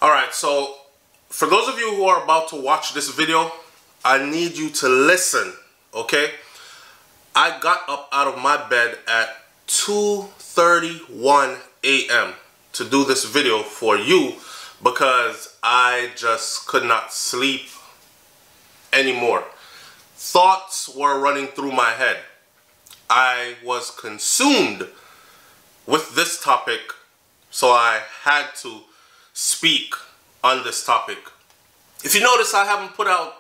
Alright, so for those of you who are about to watch this video, I need you to listen, okay? I got up out of my bed at 2:31 a.m. to do this video for you because I just could not sleep anymore. Thoughts were running through my head. I was consumed with this topic, so I had to speak on this topic. If you notice, I haven't put out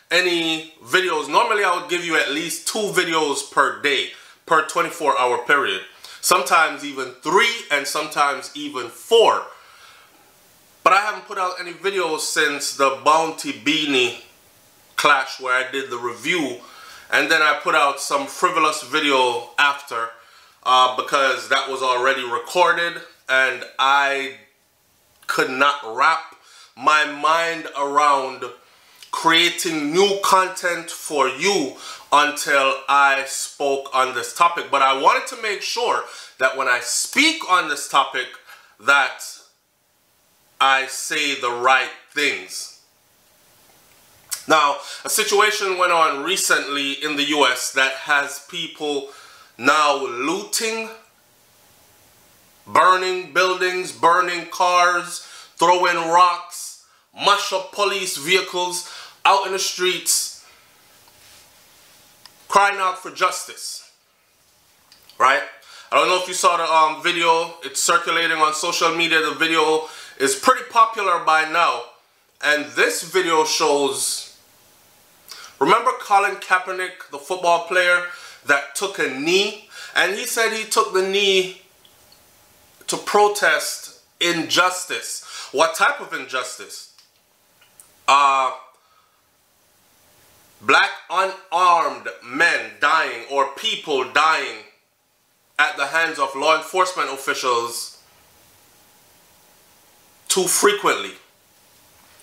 any videos. Normally I would give you at least 2 videos per day, per 24-hour period. Sometimes even 3 and sometimes even 4. But I haven't put out any videos since the Bounty Beanie clash where I did the review, and then I put out some frivolous video after because that was already recorded and I could not wrap my mind around creating new content for you until I spoke on this topic. But I wanted to make sure that when I speak on this topic that I say the right things. Now, a situation went on recently in the US that has people now looting, burning buildings, burning cars, throwing rocks, mush up police vehicles out in the streets, crying out for justice, right? I don't know if you saw the video. It's circulating on social media. The video is pretty popular by now, and this video shows, remember Colin Kaepernick, the football player that took a knee, and he said he took the knee to protest injustice. What type of injustice? Black unarmed men dying, or people dying at the hands of law enforcement officials too frequently.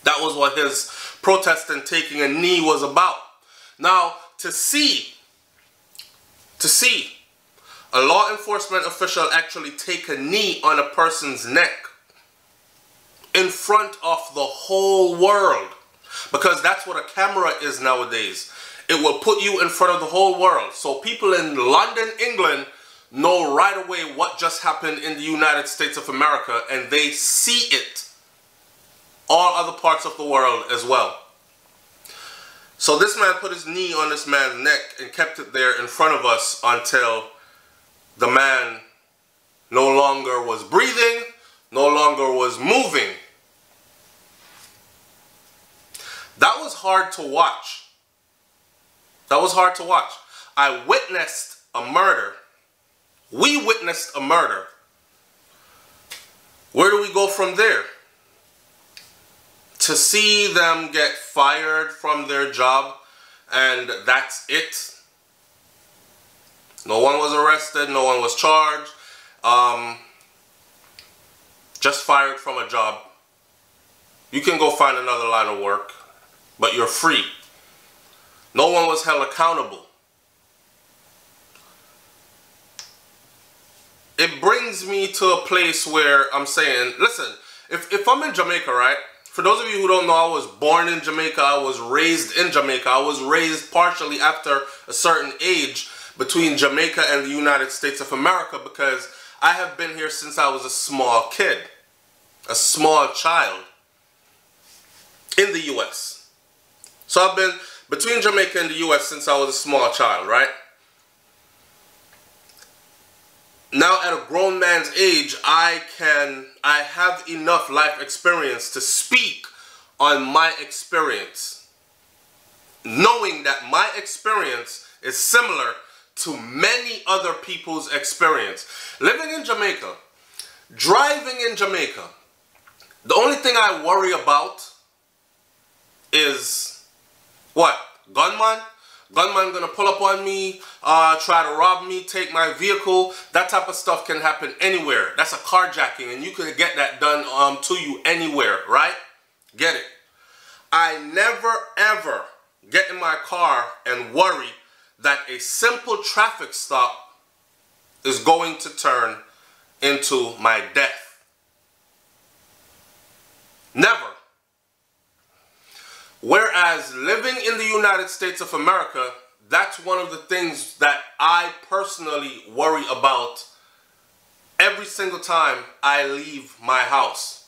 That was what his protest and taking a knee was about. Now, to see a law enforcement official actually take a knee on a person's neck in front of the whole world, because that's what a camera is nowadays. It will put you in front of the whole world. So people in London, England know right away what just happened in the United States of America, and they see it. All other parts of the world as well. So this man put his knee on this man's neck and kept it there in front of us until the man no longer was breathing, no longer was moving. That was hard to watch. That was hard to watch. I witnessed a murder. We witnessed a murder. Where do we go from there? To see them get fired from their job and that's it. No one was arrested, no one was charged. Just fired from a job. You can go find another line of work, but you're free. No one was held accountable. It brings me to a place where I'm saying, listen, if I'm in Jamaica, right? For those of you who don't know, I was born in Jamaica. I was raised in Jamaica. I was raised partially after a certain age between Jamaica and the United States of America, because I have been here since I was a small kid, a small child in the US. So I've been between Jamaica and the US since I was a small child, right? Now at a grown man's age, I have enough life experience to speak on my experience, knowing that my experience is similar to many other people's experience. Living in Jamaica, driving in Jamaica, the only thing I worry about is what? Gunman? Gunman gonna pull up on me, try to rob me, take my vehicle. That type of stuff can happen anywhere. That's a carjacking, and you can get that done to you anywhere, right? Get it? I never ever get in my car and worry that a simple traffic stop is going to turn into my death. Never. Whereas living in the United States of America, that's one of the things that I personally worry about every single time I leave my house.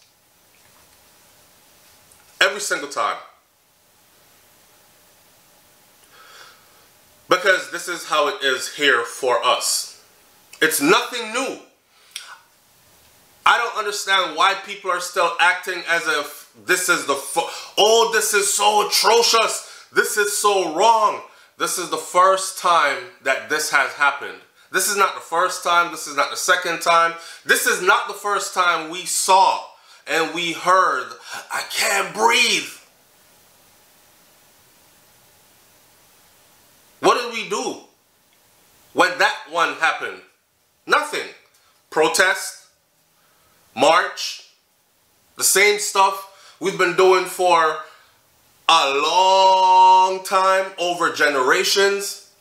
Every single time. Because this is how it is here for us. It's nothing new. I don't understand why people are still acting as if this is oh, this is so atrocious. This is so wrong. This is the first time that this has happened. This is not the first time. This is not the second time. This is not the first time we saw and we heard, I can't breathe. What did we do when that one happened? Nothing. Protest. March, the same stuff we've been doing for a long time, over generations,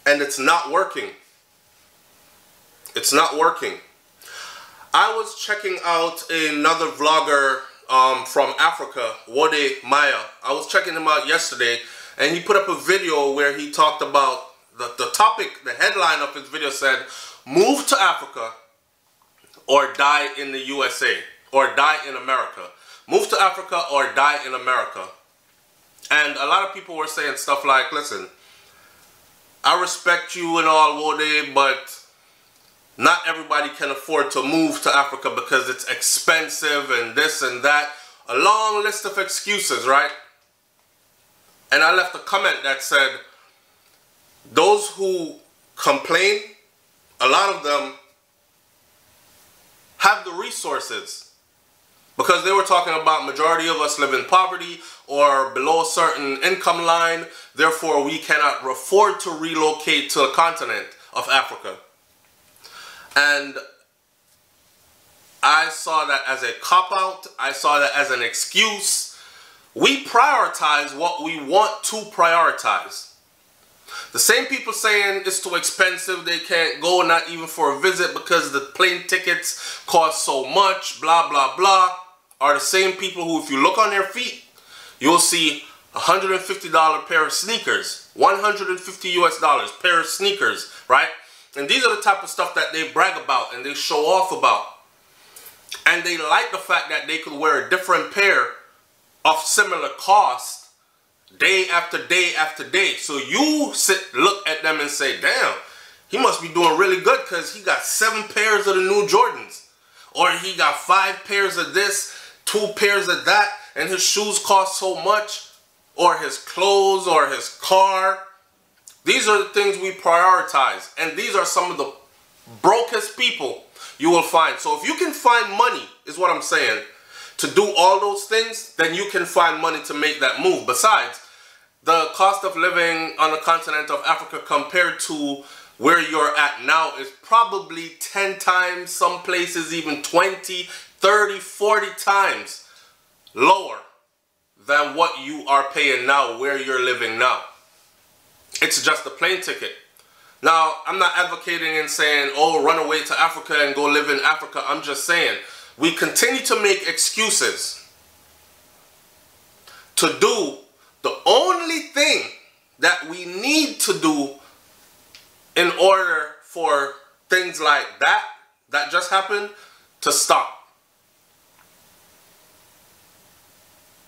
and it's not working. It's not working. I was checking out another vlogger from Africa, Wode Maya. I was checking him out yesterday, and he put up a video where he talked about the topic, the headline of his video said, "Move to Africa or die in the USA, or die in America. Move to Africa or die in America." And a lot of people were saying stuff like, listen, I respect you and all, Wode, but not everybody can afford to move to Africa because it's expensive and this and that. A long list of excuses, right? And I left a comment that said, those who complain, a lot of them have the resources, because they were talking about majority of us live in poverty or below a certain income line, therefore we cannot afford to relocate to the continent of Africa. And I saw that as a cop-out. I saw that as an excuse. We prioritize what we want to prioritize. The same people saying it's too expensive, they can't go, not even for a visit because the plane tickets cost so much, blah, blah, blah, are the same people who, if you look on their feet, you'll see $150 pair of sneakers, $150 US pair of sneakers, right? And these are the type of stuff that they brag about and they show off about. And they like the fact that they could wear a different pair of similar cost day after day after day. So you look at them and say, damn, he must be doing really good because he got 7 pairs of the new Jordans. Or he got 5 pairs of this, 2 pairs of that, and his shoes cost so much. Or his clothes, or his car. These are the things we prioritize. And these are some of the brokest people you will find. So if you can find money, is what I'm saying, to do all those things, then you can find money to make that move. Besides, the cost of living on the continent of Africa compared to where you're at now is probably 10 times, some places even 20, 30, 40 times lower than what you are paying now where you're living now. It's just a plane ticket. Now, I'm not advocating and saying, oh, run away to Africa and go live in Africa. I'm just saying, we continue to make excuses to do the only thing that we need to do in order for things like that just happened, to stop.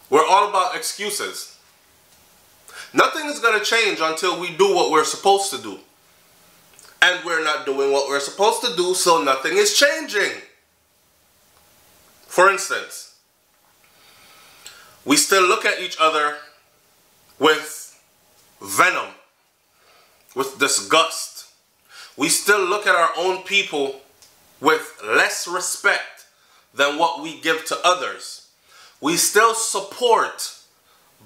We're all about excuses. Nothing is going to change until we do what we're supposed to do. And we're not doing what we're supposed to do, so nothing is changing. For instance, we still look at each other with venom, with disgust. We still look at our own people with less respect than what we give to others. We still support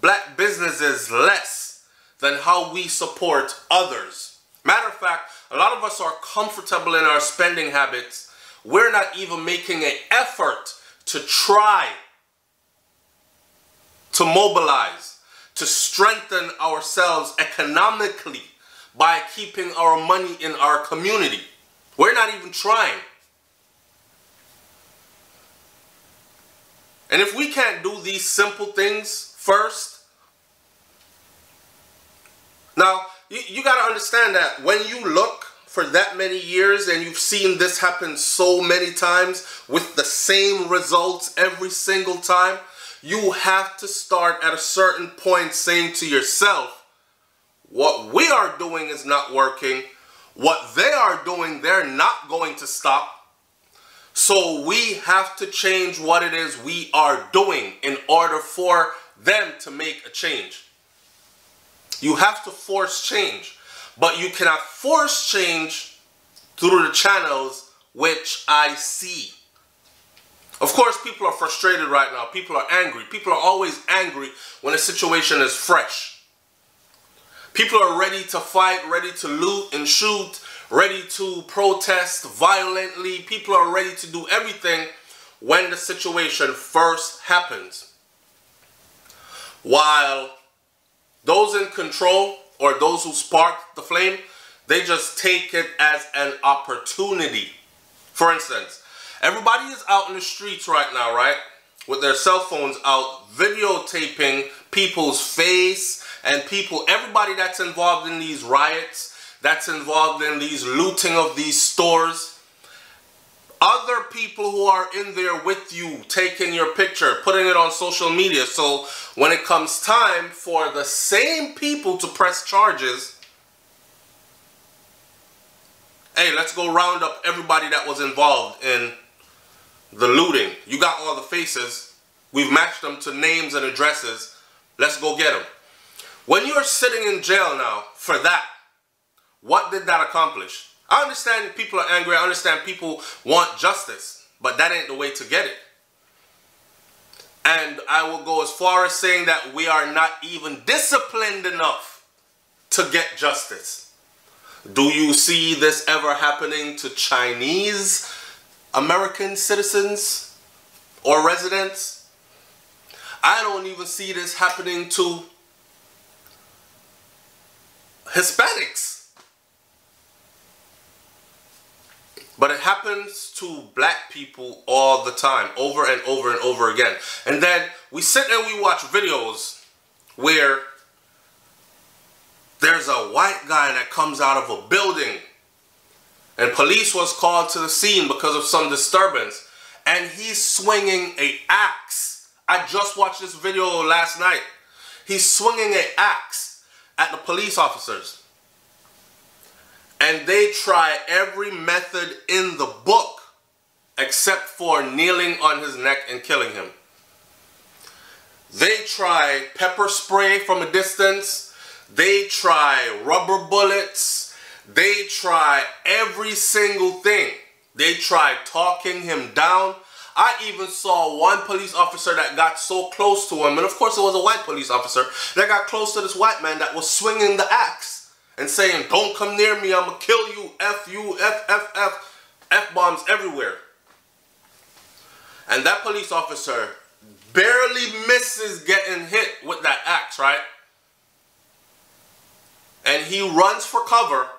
black businesses less than how we support others. Matter of fact, a lot of us are comfortable in our spending habits. We're not even making an effort to try to mobilize, to strengthen ourselves economically by keeping our money in our community. We're not even trying. And if we can't do these simple things first, now you got to understand that when you look for that many years and you've seen this happen so many times with the same results every single time, you have to start at a certain point saying to yourself, what we are doing is not working. What they are doing, they're not going to stop. So we have to change what it is we are doing in order for them to make a change. You have to force change, but you cannot force change through the channels which I see. Of course, people are frustrated right now. People are angry. People are always angry when a situation is fresh. People are ready to fight, ready to loot and shoot, ready to protest violently. People are ready to do everything when the situation first happens. While those in control, or those who sparked the flame, they just take it as an opportunity. For instance, everybody is out in the streets right now, right? With their cell phones out, videotaping people's face and everybody that's involved in these riots, that's involved in these looting of these stores. Other people who are in there with you, taking your picture, putting it on social media. So when it comes time for the same people to press charges, hey, let's go round up everybody that was involved in the looting. You got all the faces. We've matched them to names and addresses. Let's go get them. When you're sitting in jail now for that, what did that accomplish? I understand people are angry. I understand people want justice, but that ain't the way to get it. And I will go as far as saying that we are not even disciplined enough to get justice. Do you see this ever happening to Chinese American citizens or residents? I don't even see this happening to Hispanics. But it happens to black people all the time, over and over and over again. And then we sit and we watch videos where there's a white guy that comes out of a building and police was called to the scene because of some disturbance, and he's swinging an axe. I just watched this video last night. He's swinging an axe at the police officers. And they try every method in the book except for kneeling on his neck and killing him. They try pepper spray from a distance. They try rubber bullets. They try every single thing. They try talking him down. I even saw one police officer that got so close to him, and of course it was a white police officer, that got close to this white man that was swinging the axe and saying, "Don't come near me, I'm gonna kill you, F you, F-bombs everywhere." And that police officer barely misses getting hit with that axe, right? And he runs for cover,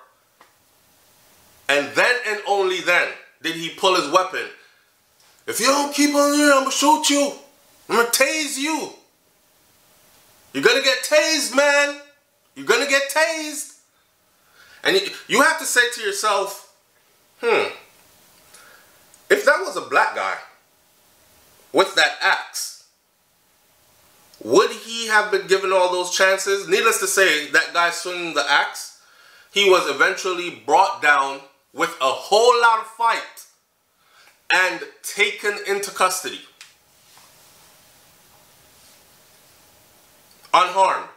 and then and only then did he pull his weapon. "If you don't keep on here, I'm gonna shoot you. I'm gonna tase you. You're gonna get tased, man. You're gonna get tased." And you have to say to yourself, if that was a black guy with that axe, would he have been given all those chances? Needless to say, that guy swinging the axe, he was eventually brought down with a whole lot of fight and taken into custody, unharmed.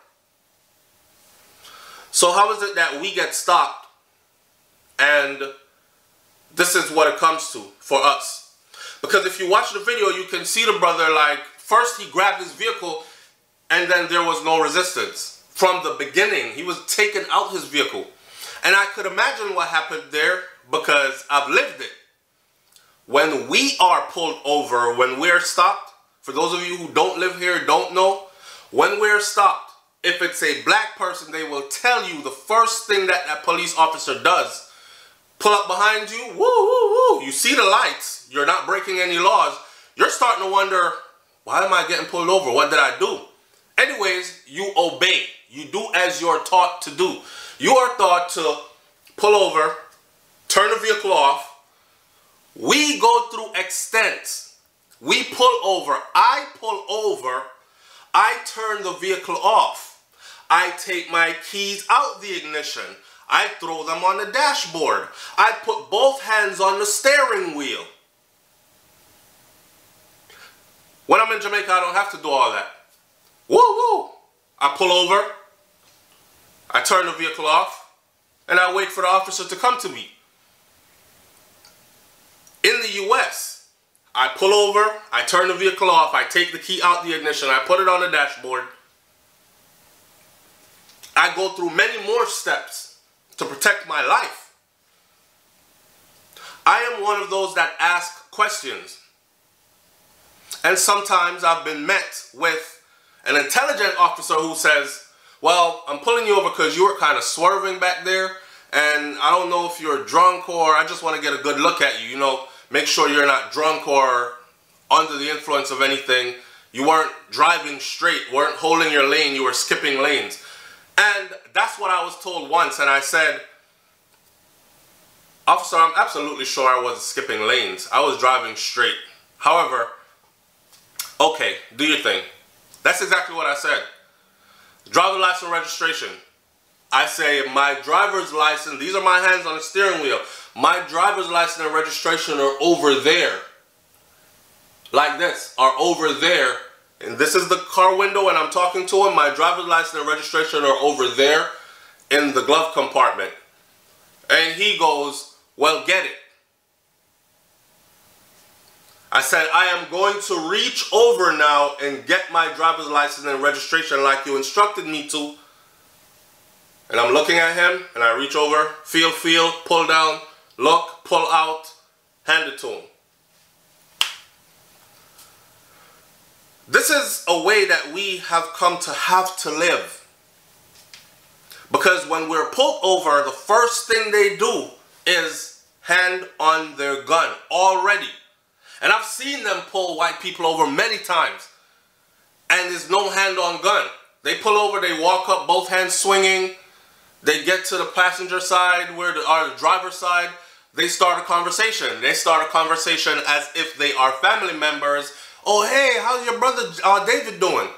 So how is it that we get stopped and this is what it comes to for us? Because if you watch the video, you can see the brother, like, first he grabbed his vehicle and then there was no resistance. From the beginning, he was taking out his vehicle. And I could imagine what happened there because I've lived it. When we are pulled over, when we're stopped, for those of you who don't live here, don't know, when we're stopped, if it's a black person, they will tell you the first thing that that police officer does. Pull up behind you, woo, woo, woo. You see the lights. You're not breaking any laws. You're starting to wonder, Why am I getting pulled over? What did I do? Anyways, you obey. You do as you're taught to do. You are taught to pull over, turn the vehicle off. We go through extents. We pull over. I pull over. I turn the vehicle off. I take my keys out the ignition. I throw them on the dashboard. I put both hands on the steering wheel. When I'm in Jamaica, I don't have to do all that. Woo woo! I pull over, I turn the vehicle off, and I wait for the officer to come to me. In the US, I pull over, I turn the vehicle off, I take the key out the ignition, I put it on the dashboard. I go through many more steps to protect my life. I am one of those that ask questions. And sometimes I've been met with an intelligent officer who says, well, I'm pulling you over because you were kind of swerving back there, and I don't know if you're drunk, or I just want to get a good look at you, you know, make sure you're not drunk or under the influence of anything. You weren't driving straight, weren't holding your lane, you were skipping lanes. And that's what I was told once, and I said, officer, I'm absolutely sure I wasn't skipping lanes. I was driving straight. However, okay, do your thing. That's exactly what I said. Driver license registration. I say my driver's license, these are my hands on the steering wheel. My driver's license and registration are over there. Like this, are over there. And this is the car window and I'm talking to him. My driver's license and registration are over there in the glove compartment. And he goes, well, get it. I said, I am going to reach over now and get my driver's license and registration like you instructed me to. And I'm looking at him and I reach over, feel, pull down, look, pull out, hand it to him. This is a way that we have come to have to live. Because when we're pulled over, the first thing they do is hand on their gun already. And I've seen them pull white people over many times. And there's no hand on gun. They pull over, they walk up, both hands swinging. They get to the passenger side, or the driver's side. They start a conversation. They start a conversation as if they are family members. Oh, hey, how's your brother David doing?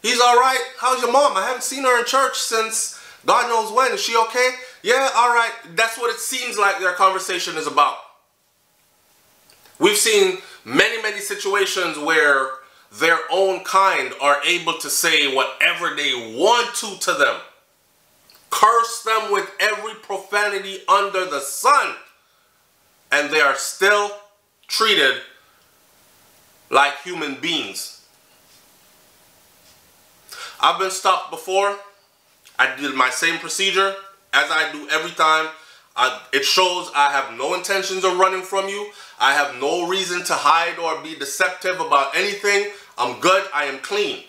He's all right. How's your mom? I haven't seen her in church since God knows when. Is she okay? Yeah, all right. That's what it seems like their conversation is about. We've seen many situations where their own kind are able to say whatever they want to them. Curse them with every profanity under the sun. And they are still treated like human beings. I've been stopped before. I did my same procedure as I do every time. It shows I have no intentions of running from you. I have no reason to hide or be deceptive about anything. I'm good. I am clean.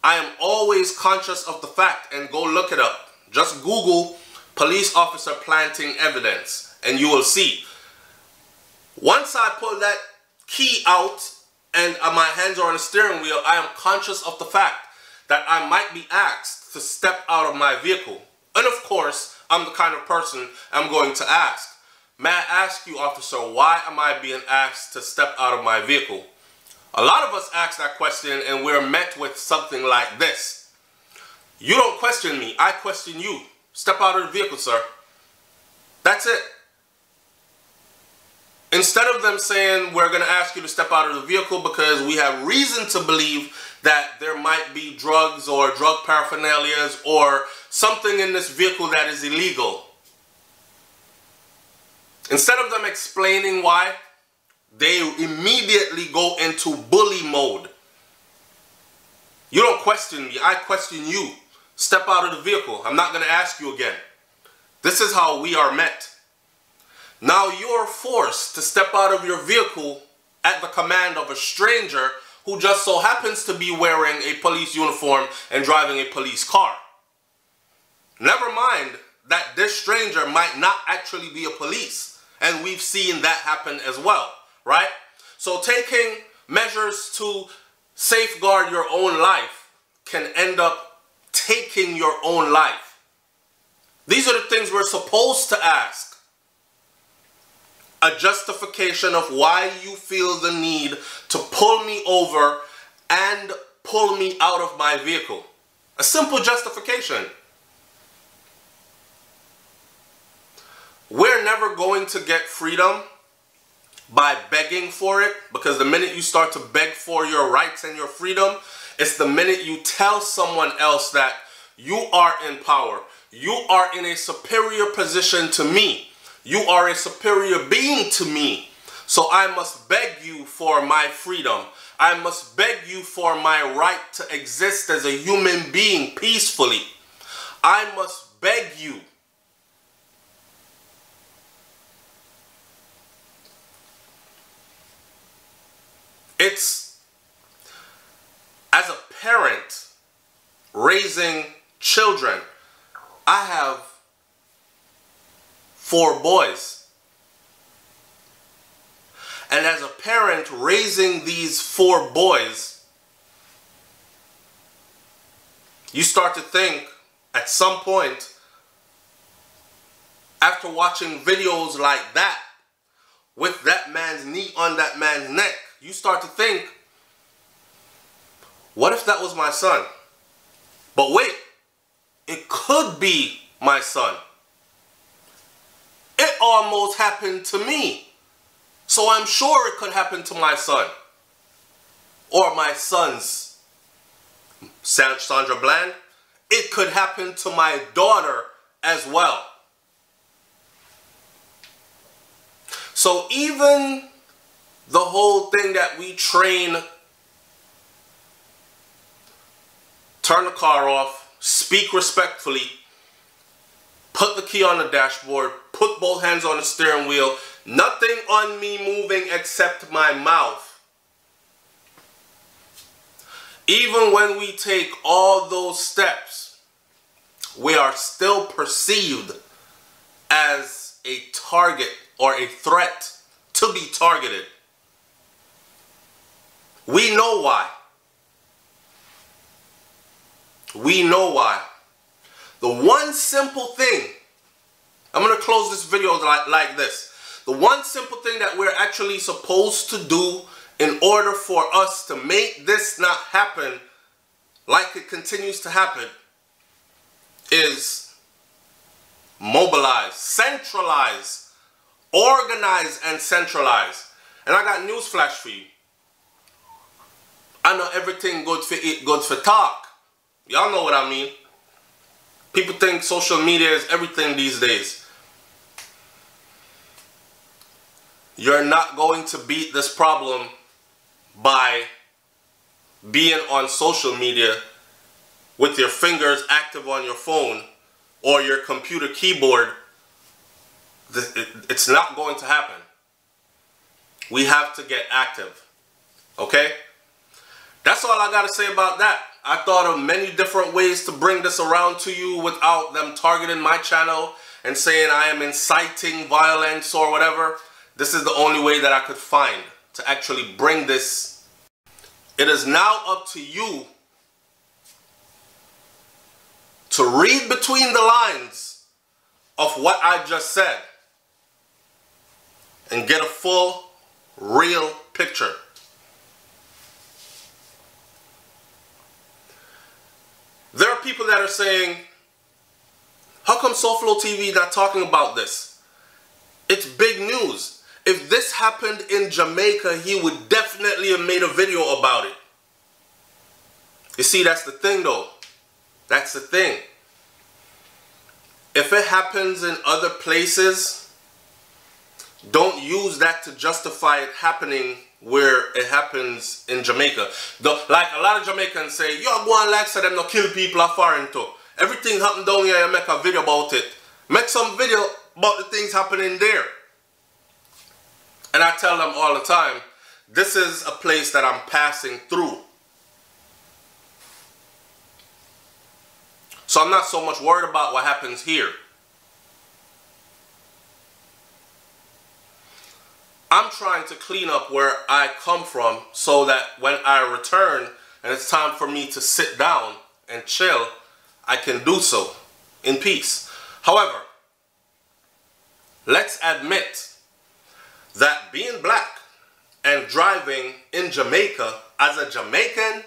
I am always conscious of the fact, and go look it up. Just Google police officer planting evidence and you will see. Once I pull that key out and my hands are on the steering wheel, I am conscious of the fact that I might be asked to step out of my vehicle. And of course, I'm the kind of person I'm going to ask. May I ask you, officer, why am I being asked to step out of my vehicle? A lot of us ask that question and we're met with something like this. You don't question me, I question you. Step out of the vehicle, sir. That's it. Instead of them saying, we're going to ask you to step out of the vehicle because we have reason to believe that there might be drugs or drug paraphernalias or something in this vehicle that is illegal. Instead of them explaining why, they immediately go into bully mode. You don't question me, I question you. Step out of the vehicle. I'm not going to ask you again. This is how we are met. Now you're forced to step out of your vehicle at the command of a stranger who just so happens to be wearing a police uniform and driving a police car. Never mind that this stranger might not actually be a police. And we've seen that happen as well, right? So taking measures to safeguard your own life can end up taking your own life? These are the things we're supposed to ask. A justification of why you feel the need to pull me over and pull me out of my vehicle. A simple justification. We're never going to get freedom by begging for it, because the minute you start to beg for your rights and your freedom, it's the minute you tell someone else that you are in power, you are in a superior position to me, you are a superior being to me, so I must beg you for my freedom. I must beg you for my right to exist as a human being peacefully. I must beg you. It's, as a parent raising children, I have 4 boys. And as a parent raising these 4 boys, you start to think at some point, after watching videos like that, with that man's knee on that man's neck, you start to think, what if that was my son? But wait, it could be my son. It almost happened to me. So I'm sure it could happen to my son. Or my sons. Sandra Bland, it could happen to my daughter as well. So even the whole thing that we train, turn the car off, speak respectfully, put the key on the dashboard, put both hands on the steering wheel, nothing on me moving except my mouth. Even when we take all those steps, we are still perceived as a target or a threat to be targeted. We know why. We know why. The one simple thing, I'm going to close this video like this. The one simple thing that we're actually supposed to do in order for us to make this not happen like it continues to happen is mobilize, centralize, organize and centralize. And I got news flash for you. I know everything good for eat, good for talk. Y'all know what I mean. People think social media is everything these days. You're not going to beat this problem by being on social media with your fingers active on your phone or your computer keyboard. It's not going to happen. We have to get active. Okay? That's all I got to say about that. I thought of many different ways to bring this around to you without them targeting my channel and saying I am inciting violence or whatever. This is the only way that I could find to actually bring this. It is now up to you to read between the lines of what I just said and get a full, real picture. There are people that are saying, how come SouFLoTV not talking about this? It's big news. If this happened in Jamaica, he would definitely have made a video about it. You see, that's the thing though. That's the thing. If it happens in other places, don't use that to justify it happening where it happens in Jamaica. Like a lot of Jamaicans say, yo, go on like say them no kill people are foreign too. Everything happen down here, you make a video about it. Make some video about the things happening there. And I tell them all the time, this is a place that I'm passing through. So I'm not so much worried about what happens here. I'm trying to clean up where I come from so that when I return and it's time for me to sit down and chill, I can do so in peace. However, let's admit that being black and driving in Jamaica as a Jamaican,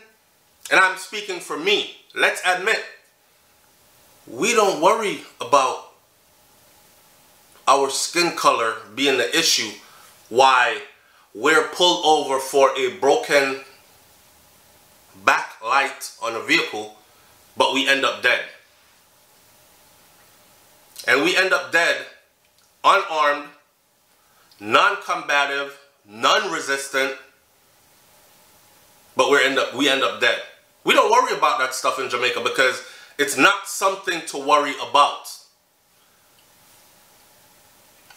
and I'm speaking for me, let's admit, we don't worry about our skin color being the issue why we're pulled over for a broken backlight on a vehicle, but we end up dead. And we end up dead, unarmed, non-combative, non-resistant, but we end up dead. We don't worry about that stuff in Jamaica because it's not something to worry about.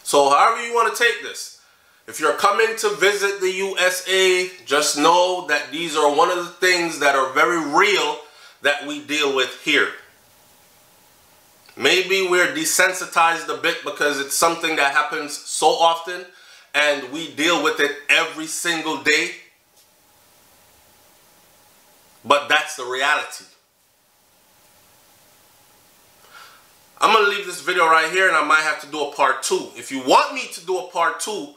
So however you want to take this, if you're coming to visit the USA, just know that these are one of the things that are very real that we deal with here. Maybe we're desensitized a bit because it's something that happens so often and we deal with it every single day. But that's the reality. I'm going to leave this video right here and I might have to do a part 2. If you want me to do a part 2,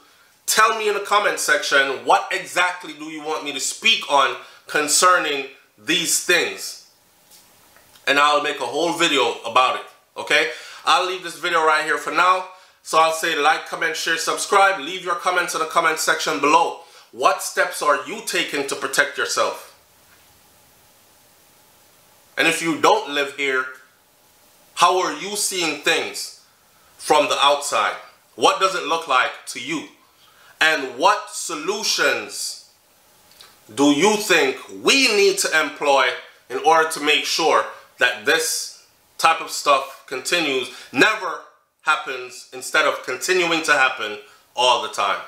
tell me in the comment section what exactly do you want me to speak on concerning these things. And I'll make a whole video about it. Okay? I'll leave this video right here for now. So I'll say like, comment, share, subscribe. Leave your comments in the comment section below. What steps are you taking to protect yourself? And if you don't live here, how are you seeing things from the outside? What does it look like to you? And what solutions do you think we need to employ in order to make sure that this type of stuff continues, never happens, instead of continuing to happen all the time?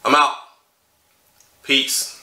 I'm out. Peace.